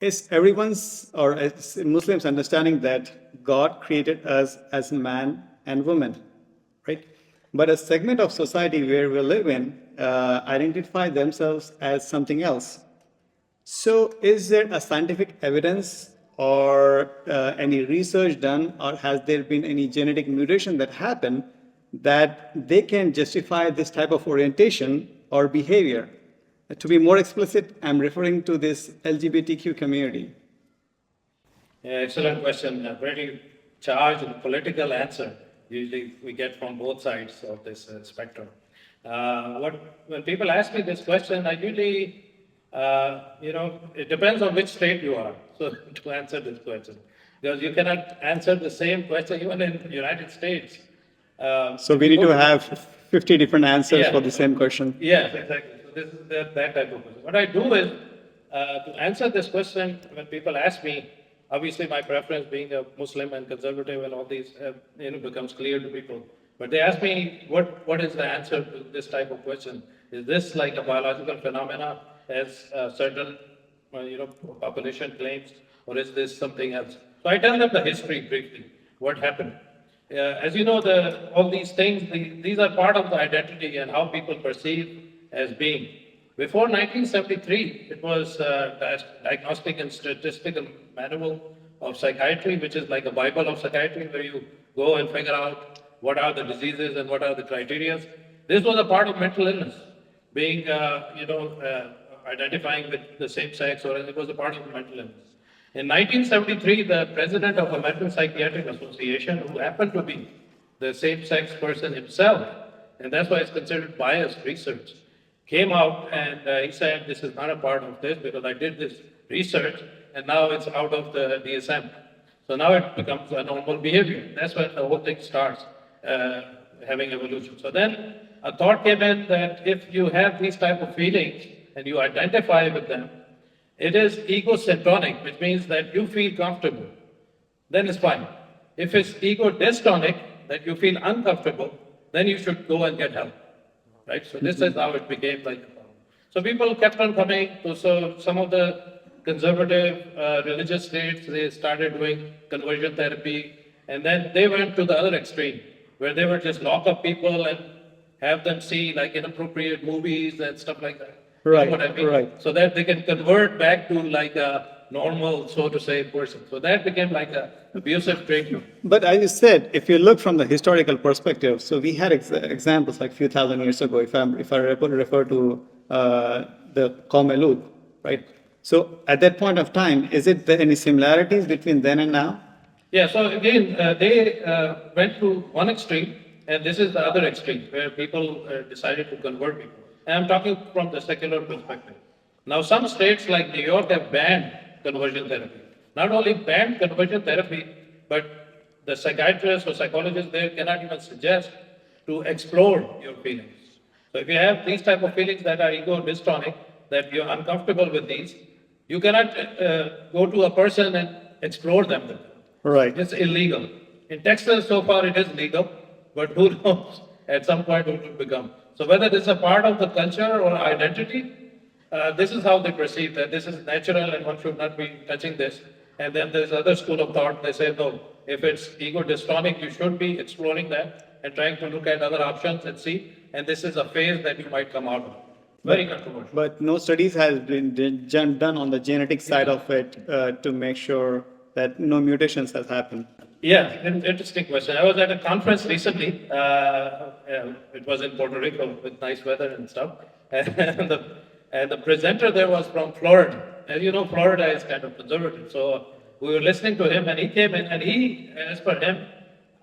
Is everyone's or is Muslims understanding that God created us as man and woman, right? But a segment of society where we live in identify themselves as something else. So, is there a scientific evidence or any research done, or has there been any genetic mutation that happened that they can justify this type of orientation or behavior? To be more explicit, I'm referring to this LGBTQ community. Yeah, excellent question. A very charged and political answer. Usually we get from both sides of this spectrum. When people ask me this question, I usually, it depends on which state you are. So to answer this question, because you cannot answer the same question even in the United States. So we need to have 50 different answers Yeah. for the same question. Yes, exactly. So this is that type of question. What I do is, to answer this question, when people ask me, obviously my preference being a Muslim and conservative and all these, becomes clear to people. But they ask me, what is the answer to this type of question? Is this like a biological phenomena as certain, population claims, or is this something else? So I tell them the history briefly, what happened. As you know, all these things, these are part of the identity and how people perceive as being. Before 1973, it was Diagnostic and Statistical Manual of Psychiatry, which is like a Bible of psychiatry, where you go and figure out what are the diseases and what are the criteria. This was a part of mental illness, being, identifying with the same sex, or it was a part of mental illness. In 1973, the president of American Psychiatric Association, who happened to be the same-sex person himself, and that's why it's considered biased research, came out and he said, this is not a part of this because I did this research and now it's out of the DSM. So now it becomes a normal behavior. That's when the whole thing starts having evolution. So then a thought came in that if you have these type of feelings and you identify with them, it is ego-syntonic, which means that you feel comfortable, then it's fine. If it's ego-dystonic, that you feel uncomfortable, then you should go and get help, right? So this is how it became like a problem. So people kept on coming. So some of the conservative religious states, they started doing conversion therapy, and then they went to the other extreme, where they would just lock up people and have them see like inappropriate movies and stuff like that. Right, You know what I mean? right. So that they can convert back to like a normal, so to say, person. So that became like a abusive treatment. But as you said, if you look from the historical perspective, so we had examples like a few thousand years ago, if I refer to the Qawm, right? So at that point of time, is it there any similarities between then and now? Yeah, so again, they went to one extreme, and this is the other extreme, where people decided to convert people. And I'm talking from the secular perspective. Now, some states like New York have banned conversion therapy. Not only banned conversion therapy, but the psychiatrists or psychologists there cannot even suggest to explore your feelings. So if you have these type of feelings that are ego-dystonic, that you're uncomfortable with these, you cannot go to a person and explore them with them. Right. It's illegal. In Texas, so far it is legal, but who knows at some point it will become. So whether this is a part of the culture or identity, this is how they perceive that this is natural and one should not be touching this. And then there's other school of thought, they say, no, if it's ego-dystonic, you should be exploring that and trying to look at other options and see. And this is a phase that you might come out of. Very controversial. But no studies has been done on the genetic side of it to make sure that no mutations has happened. Yeah, interesting question. I was at a conference recently. It was in Puerto Rico with nice weather and stuff. And the presenter there was from Florida. As you know, Florida is kind of conservative. So we were listening to him, and he came in, and he, as per him,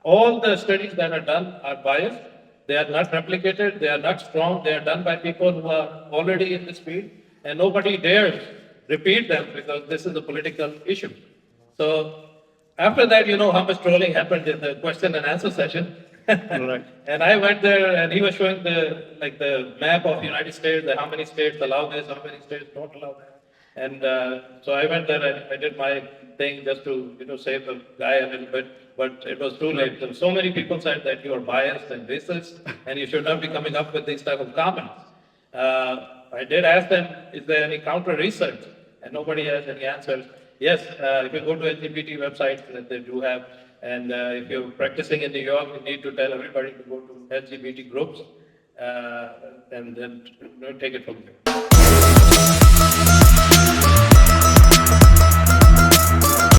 all the studies that are done are biased. They are not replicated. They are not strong. They are done by people who are already in this field, and nobody dares repeat them because this is a political issue. So after that, you know how much trolling happened in the question and answer session. Right. And I went there, and he was showing the map of the United States, how many states allow this, how many states don't allow that. And so I went there and I did my thing just to save the guy a little bit, but it was too late. So many people said that you are biased and racist, and you should not be coming up with these type of comments. I did ask them, is there any counter research? and nobody has any answers. Yes, if you go to LGBT websites that they do have, and if you're practicing in New York, you need to tell everybody to go to LGBT groups, and then take it from there.